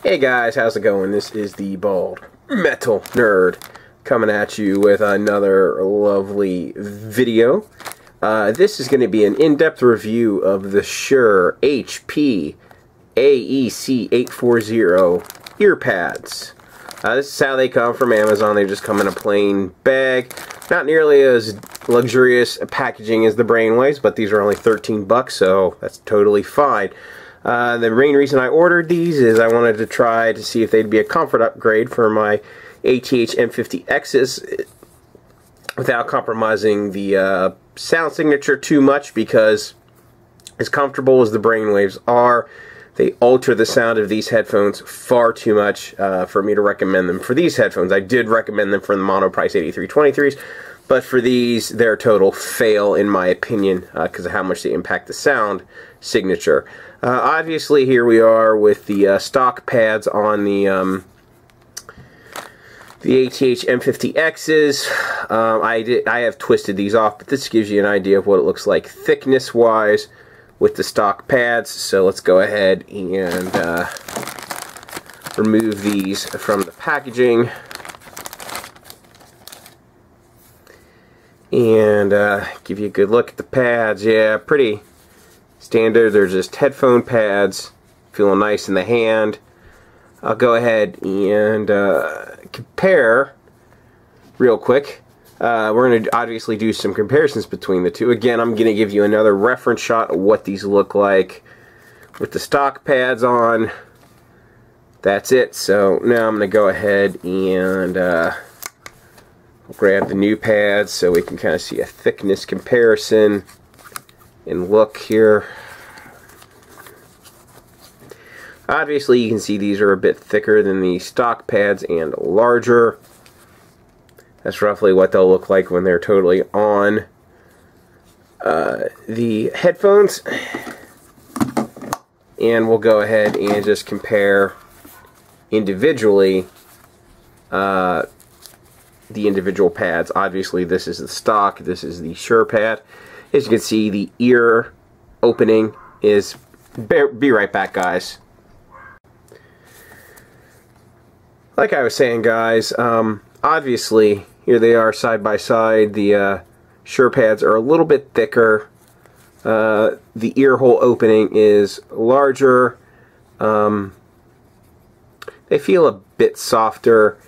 Hey guys, how's it going? This is the Bald Metal Nerd coming at you with another lovely video. This is going to be an in-depth review of the Shure HPAEC840 ear pads. This is how they come from Amazon. They just come in a plain bag. Not nearly as luxurious packaging as the Brainwaves, but these are only 13 bucks, so that's totally fine. The main reason I ordered these is I wanted to try to see if they'd be a comfort upgrade for my ATH-M50Xs without compromising the sound signature too much, because as comfortable as the Brainwaves are, they alter the sound of these headphones far too much for me to recommend them for these headphones. I did recommend them for the mono-price 8323s, but for these, they're a total fail in my opinion because of how much they impact the sound signature. Obviously, here we are with the stock pads on the ATH-M50Xs. I have twisted these off, but this gives you an idea of what it looks like thickness-wise with the stock pads. So let's go ahead and remove these from the packaging and give you a good look at the pads. Yeah, pretty standard. They're just headphone pads, feeling nice in the hand. I'll go ahead and compare real quick. We're going to obviously do some comparisons between the two. Again, I'm going to give you another reference shot of what these look like with the stock pads on. That's it. So now I'm going to go ahead and grab the new pads so we can kind of see a thickness comparison and look here. Obviously, you can see these are a bit thicker than the stock pads and larger. That's roughly what they'll look like when they're totally on the headphones. And we'll go ahead and just compare individually the individual pads. Obviously, this is the stock, this is the Shure pad. As you can see, the ear opening is... Be right back, guys. Like I was saying, guys, obviously, here they are side by side. The Shure pads are a little bit thicker. The ear hole opening is larger. They feel a bit softer,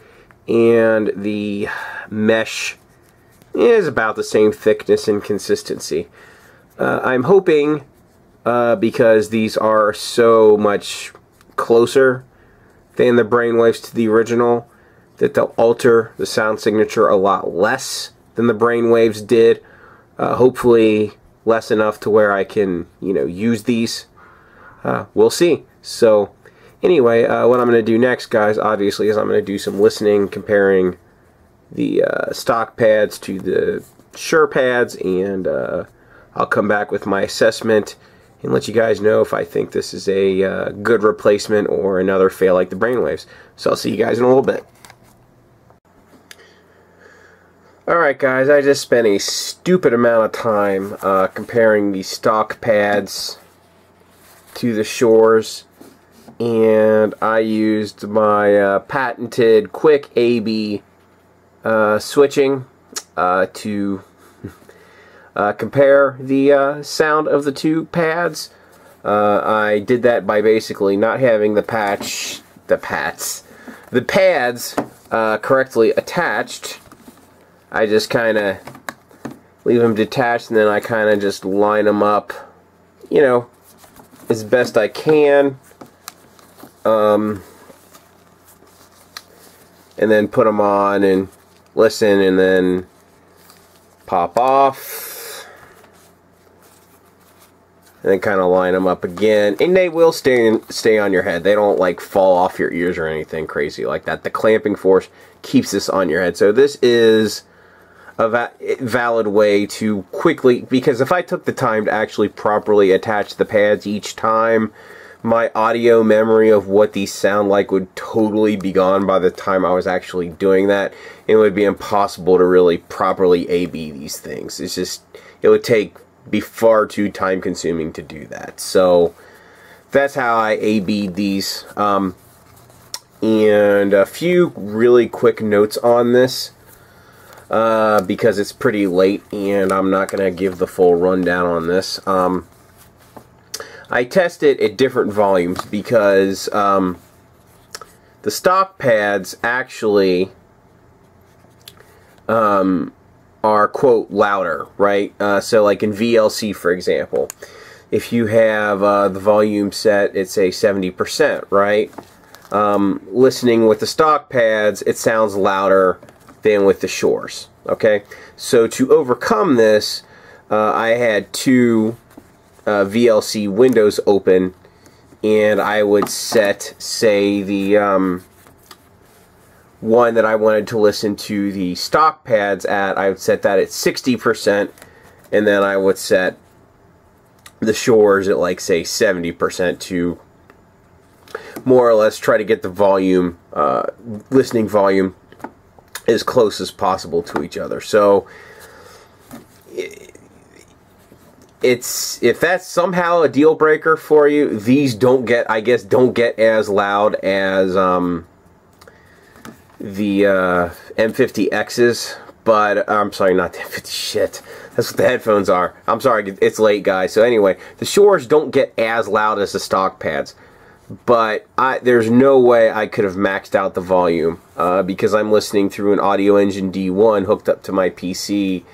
and the mesh is about the same thickness and consistency. I'm hoping, because these are so much closer than the Brainwaves to the original, that they'll alter the sound signature a lot less than the Brainwaves did. Hopefully less enough to where I can, use these. We'll see. So anyway, what I'm going to do next, guys, obviously, is I'm going to do some listening, comparing the stock pads to the Shure pads, and I'll come back with my assessment and let you guys know if I think this is a good replacement or another fail like the Brainwaves. So I'll see you guys in a little bit. Alright guys, I just spent a stupid amount of time comparing the stock pads to the Shures, and I used my patented quick A/B switching to compare the sound of the two pads. I did that by basically not having the pads correctly attached. I just kind of leave them detached, and then I kind of just line them up, as best I can. And then put them on and listen, and then pop off, and then kind of line them up again, and they will stay on your head. They don't like fall off your ears or anything crazy like that. The clamping force keeps this on your head. So this is a valid way to quickly, because if I took the time to actually properly attach the pads each time, my audio memory of what these sound like would totally be gone by the time I was actually doing that. It would be impossible to really properly A/B these things. It's just, it would be far too time consuming to do that. So that's how I A/B'd these. And a few really quick notes on this, because it's pretty late and I'm not going to give the full rundown on this. I tested at different volumes because the stock pads actually are, quote, louder, right? So like in VLC, for example, if you have the volume set at, say, 70%, right? Listening with the stock pads, it sounds louder than with the Shures, okay? So to overcome this, I had two VLC windows open, and I would set, say, the one that I wanted to listen to the stock pads at, I would set that at 60%, and then I would set the Shures at, like, say, 70% to more or less try to get the volume, listening volume, as close as possible to each other. So it's, if that's somehow a deal breaker for you, these don't get, I guess, don't get as loud as the M50X's, but I'm sorry, not the M50, shit, that's what the headphones are. I'm sorry, it's late, guys. So anyway, the Shures don't get as loud as the stock pads, but there's no way I could have maxed out the volume because I'm listening through an Audio Engine D1 hooked up to my PC,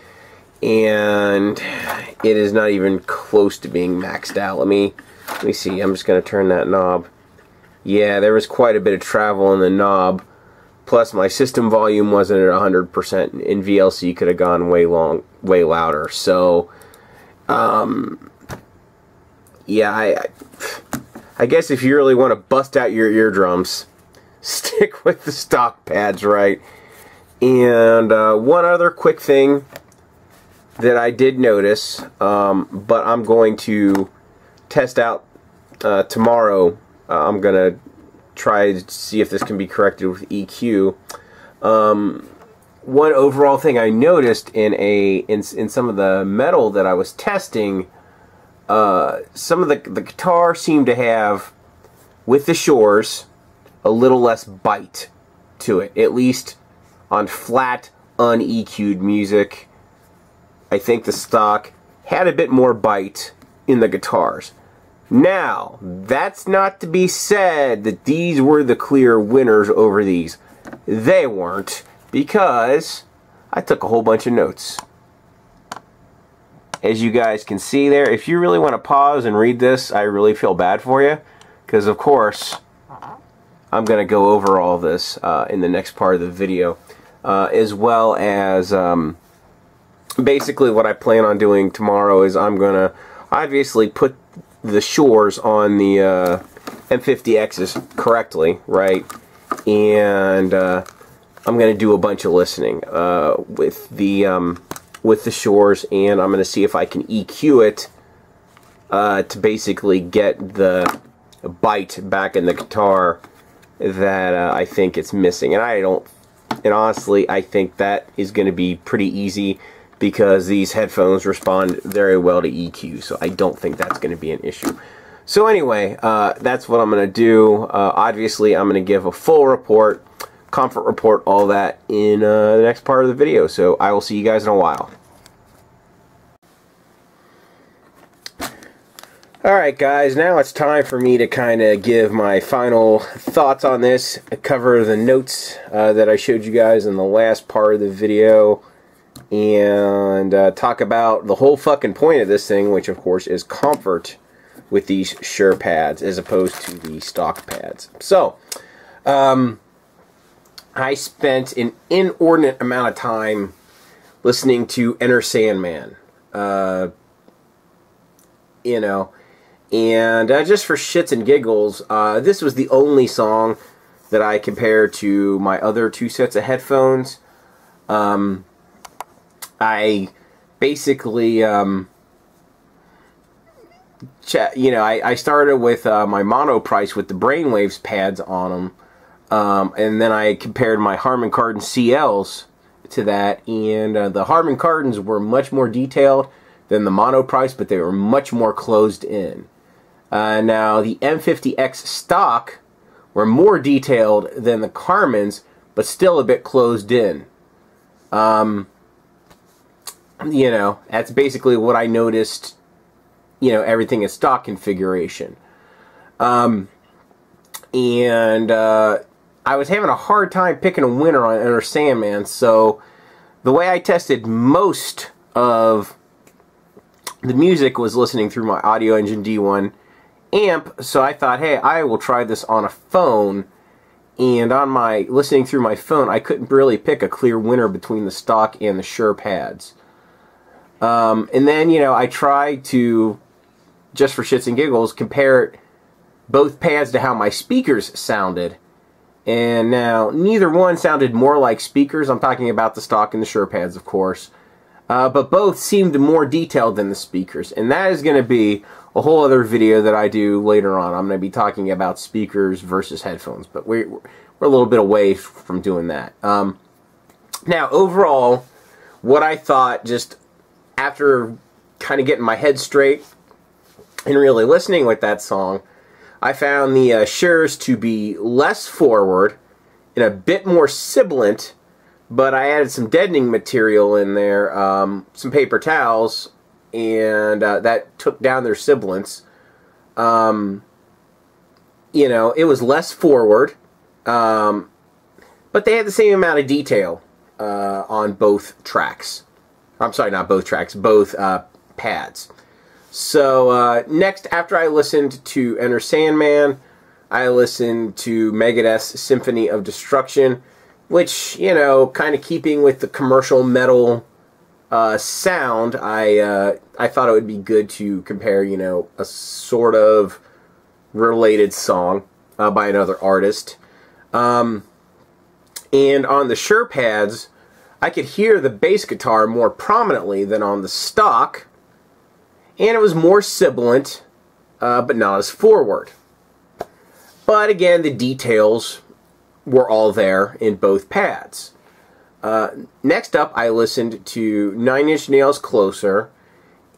and it is not even close to being maxed out. Let me see. I'm just going to turn that knob. Yeah, there was quite a bit of travel in the knob. Plus, my system volume wasn't at 100%, and VLC could have gone way louder. So, yeah, I guess if you really want to bust out your eardrums, stick with the stock pads, right? And one other quick thing that I did notice, but I'm going to test out tomorrow. I'm going to try to see if this can be corrected with EQ. One overall thing I noticed in some of the metal that I was testing, some of the guitar seemed to have, with the Shures, a little less bite to it. At least on flat, un-EQ'd music, I think the stock had a bit more bite in the guitars. Now, that's not to be said that these were the clear winners over these. They weren't, because I took a whole bunch of notes. As you guys can see there, if you really want to pause and read this, I really feel bad for you, because of course I'm going to go over all this in the next part of the video, as well as basically what I plan on doing tomorrow is I'm going to obviously put the Shures on the M50X's correctly, right? And I'm going to do a bunch of listening with the Shures, and I'm going to see if I can EQ it to basically get the bite back in the guitar that I think it's missing. And honestly, I think that is going to be pretty easy, because these headphones respond very well to EQ, so I don't think that's going to be an issue. So anyway, that's what I'm going to do. Obviously, I'm going to give a full report, comfort report, all that in the next part of the video. So I will see you guys in a while. Alright guys, now it's time for me to kind of give my final thoughts on this, cover the notes that I showed you guys in the last part of the video, and talk about the whole fucking point of this thing, which of course is comfort with these Shure pads as opposed to the stock pads. So, I spent an inordinate amount of time listening to Enter Sandman, you know, and just for shits and giggles, this was the only song that I compared to my other two sets of headphones. I basically, you know, I started with my Monoprice with the Brainwaves pads on them, and then I compared my Harman Kardon CLs to that, and the Harman Kardons were much more detailed than the Monoprice, but they were much more closed in. Now, the M50X stock were more detailed than the Carmens, but still a bit closed in. You know, that's basically what I noticed, you know, everything in stock configuration. I was having a hard time picking a winner on Enter Sandman, so the way I tested most of the music was listening through my Audio Engine D1 amp, so I thought, hey, I will try this on a phone, and on my listening through my phone, I couldn't really pick a clear winner between the stock and the Shure pads. And then, you know, I tried to, just for shits and giggles, compare both pads to how my speakers sounded. And now, neither one sounded more like speakers. I'm talking about the stock and the Shure pads, of course. But both seemed more detailed than the speakers. And that is going to be a whole other video that I do later on. I'm going to be talking about speakers versus headphones. But we're a little bit away from doing that. Now, overall, what I thought, just after kind of getting my head straight and really listening with that song, I found the Shures to be less forward and a bit more sibilant, but I added some deadening material in there, some paper towels, and that took down their sibilance. You know, it was less forward, but they had the same amount of detail on both tracks. I'm sorry, not both tracks, both pads. So, next, after I listened to Enter Sandman, I listened to Megadeth's Symphony of Destruction, which, you know, kind of keeping with the commercial metal sound, I thought it would be good to compare, you know, a sort of related song by another artist. And on the Shure pads, I could hear the bass guitar more prominently than on the stock, and it was more sibilant, but not as forward. But again, the details were all there in both pads. Next up, I listened to Nine Inch Nails' Closer,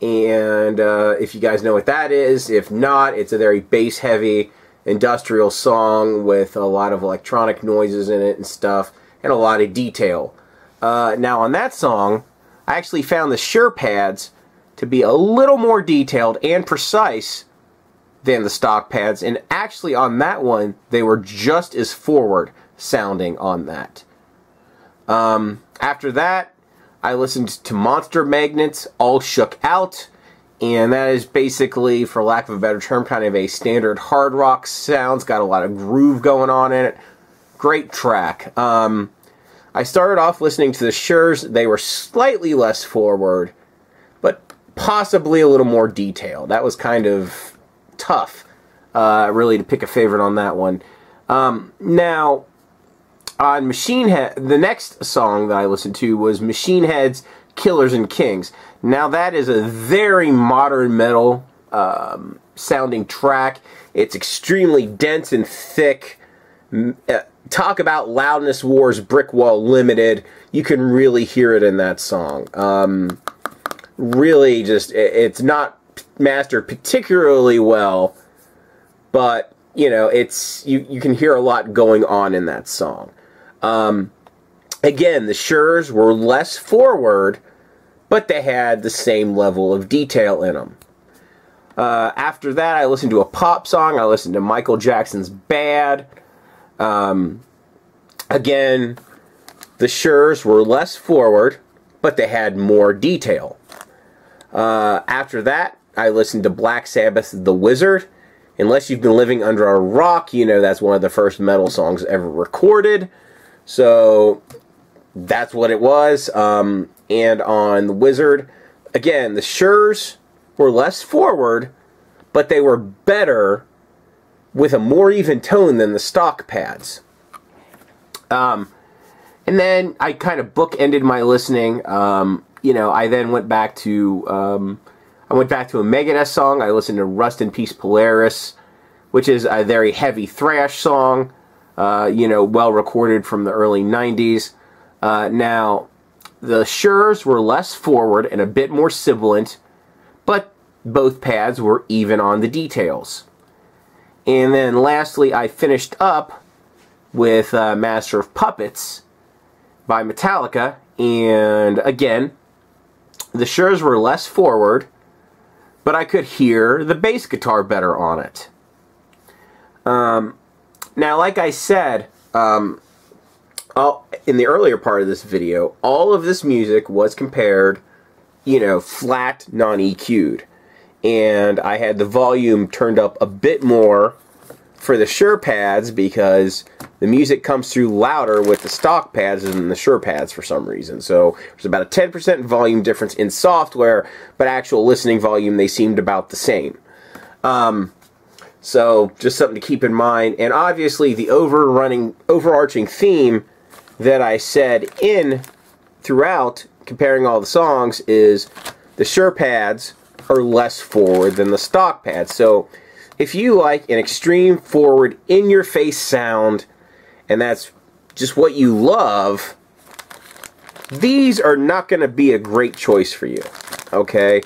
and if you guys know what that is, if not, it's a very bass-heavy industrial song with a lot of electronic noises in it and stuff, and a lot of detail. Now, on that song, I actually found the Shure pads to be a little more detailed and precise than the stock pads, and actually on that one they were just as forward sounding on that. After that, I listened to Monster Magnet's All Shook Out, and that is basically, for lack of a better term, kind of a standard hard rock sound. It's got a lot of groove going on in it. Great track. I started off listening to the Shures. They were slightly less forward, but possibly a little more detailed. That was kind of tough, really, to pick a favorite on that one. Now, on Machine Head, the next song that I listened to was Machine Head's Killers and Kings. Now, that is a very modern metal sounding track. It's extremely dense and thick. Talk about loudness wars, Brick Wall Limited. You can really hear it in that song. Really, just, it's not mastered particularly well, but, you know, it's, you can hear a lot going on in that song. Again, the Shures were less forward, but they had the same level of detail in them. After that, I listened to a pop song. I listened to Michael Jackson's Bad. Again, the Shures were less forward, but they had more detail. After that, I listened to Black Sabbath's The Wizard. Unless you've been living under a rock, you know that's one of the first metal songs ever recorded. So, that's what it was. And on The Wizard, again, the Shures were less forward, but they were better with a more even tone than the stock pads. And then I kind of bookended my listening. You know, I then went back to a Megadeth song. I listened to Rust in Peace Polaris, which is a very heavy thrash song. You know, well recorded from the early 90s. Now, the Shures were less forward and a bit more sibilant, but both pads were even on the details. And then lastly, I finished up with Master of Puppets by Metallica. And again, the Shures were less forward, but I could hear the bass guitar better on it. Now, like I said, in the earlier part of this video, all of this music was compared, you know, flat, non-EQ'd. And I had the volume turned up a bit more for the Shure pads because the music comes through louder with the stock pads than the Shure pads for some reason. So there's about a 10% volume difference in software, but actual listening volume, they seemed about the same. So just something to keep in mind. And obviously the overarching theme that I said throughout comparing all the songs is the Shure pads are less forward than the stock pads. So if you like an extreme forward, in-your-face sound, and that's just what you love, these are not going to be a great choice for you. Okay?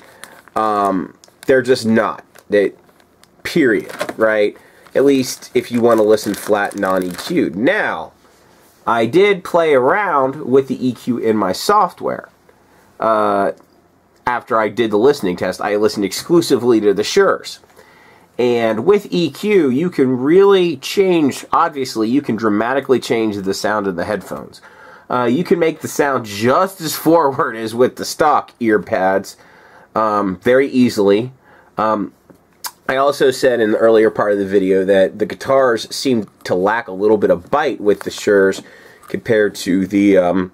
They're just not. Period. Right? At least if you want to listen flat, non-EQ'd. Now, I did play around with the EQ in my software. After I did the listening test, I listened exclusively to the Shures. And with EQ, you can really change, obviously, you can dramatically change the sound of the headphones. You can make the sound just as forward as with the stock ear pads very easily. I also said in the earlier part of the video that the guitars seem to lack a little bit of bite with the Shures compared to the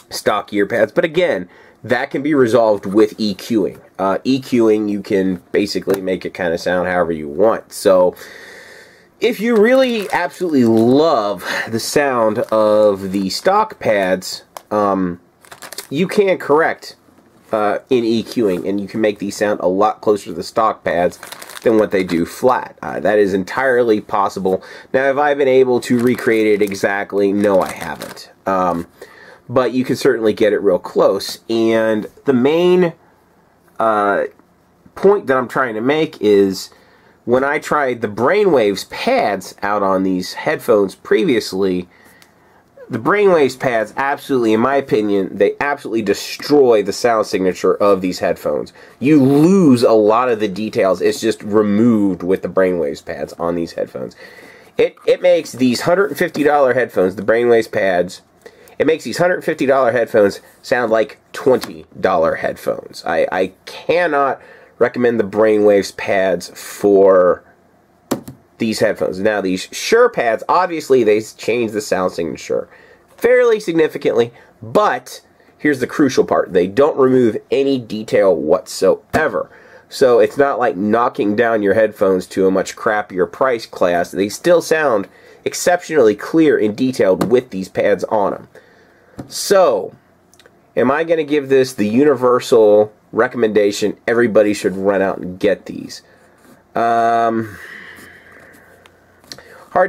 stock ear pads. But again, that can be resolved with EQing. EQing, you can basically make it kind of sound however you want. So, if you really absolutely love the sound of the stock pads, you can correct in EQing, and you can make these sound a lot closer to the stock pads than what they do flat. That is entirely possible. Now, have I been able to recreate it exactly? No, I haven't. But you can certainly get it real close. And the main point that I'm trying to make is when I tried the Brainwaves pads out on these headphones previously, the Brainwaves pads absolutely, in my opinion, they absolutely destroy the sound signature of these headphones. You lose a lot of the details. It's just removed with the Brainwaves pads on these headphones. It makes these $150 headphones, the Brainwaves pads, it makes these $150 headphones sound like $20 headphones. I cannot recommend the Brainwaves pads for these headphones. Now, these Shure pads, obviously, they change the sound signature fairly significantly, but here's the crucial part. They don't remove any detail whatsoever. So it's not like knocking down your headphones to a much crappier price class. They still sound exceptionally clear and detailed with these pads on them. So, am I going to give this the universal recommendation, everybody should run out and get these? Hard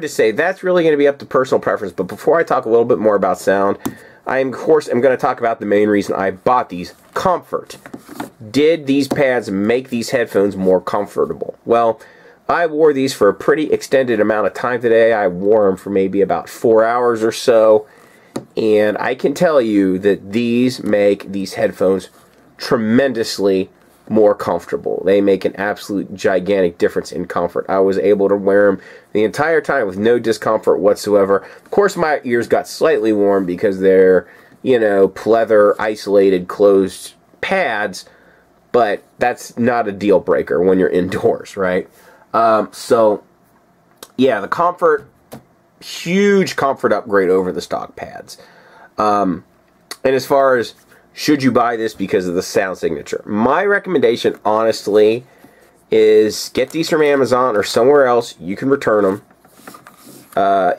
to say. That's really going to be up to personal preference. But before I talk a little bit more about sound, of course, I'm going to talk about the main reason I bought these. Comfort. Did these pads make these headphones more comfortable? Well, I wore these for a pretty extended amount of time today. I wore them for maybe about 4 hours or so. And I can tell you that these make these headphones tremendously more comfortable. They make an absolute gigantic difference in comfort. I was able to wear them the entire time with no discomfort whatsoever. Of course, my ears got slightly warm because they're, you know, pleather, isolated, closed pads, but that's not a deal breaker when you're indoors, right? So, yeah, the comfort, huge comfort upgrade over the stock pads. And as far as should you buy this because of the sound signature, my recommendation, honestly, is get these from Amazon or somewhere else. You can return them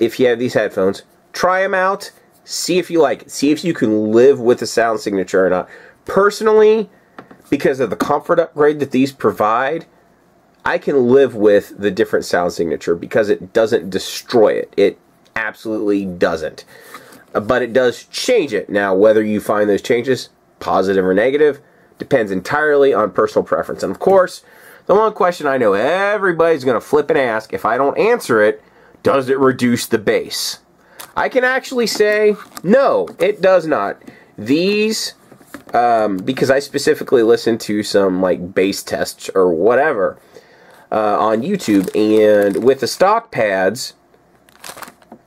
if you have these headphones. Try them out. See if you like it. See if you can live with the sound signature or not. Personally, because of the comfort upgrade that these provide, I can live with the different sound signature because it doesn't destroy it. It absolutely doesn't. But it does change it. Now, whether you find those changes positive or negative depends entirely on personal preference. And of course, The one question I know everybody's going to flip and ask, if I don't answer it, does it reduce the bass? I can actually say, no, it does not. These, because I specifically listen to some like bass tests or whatever on YouTube, and with the stock pads,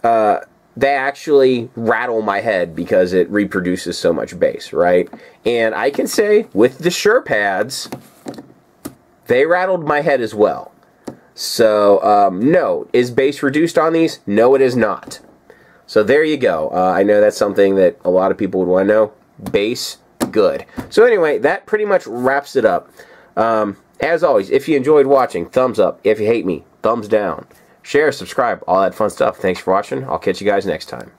they actually rattle my head because it reproduces so much bass, right? And I can say, with the Shure pads, they rattled my head as well. So, no. Is bass reduced on these? No, it is not. So there you go. I know that's something that a lot of people would want to know. Bass, good. So anyway, that pretty much wraps it up. As always, if you enjoyed watching, thumbs up. If you hate me, thumbs down. Share, subscribe, all that fun stuff. Thanks for watching. I'll catch you guys next time.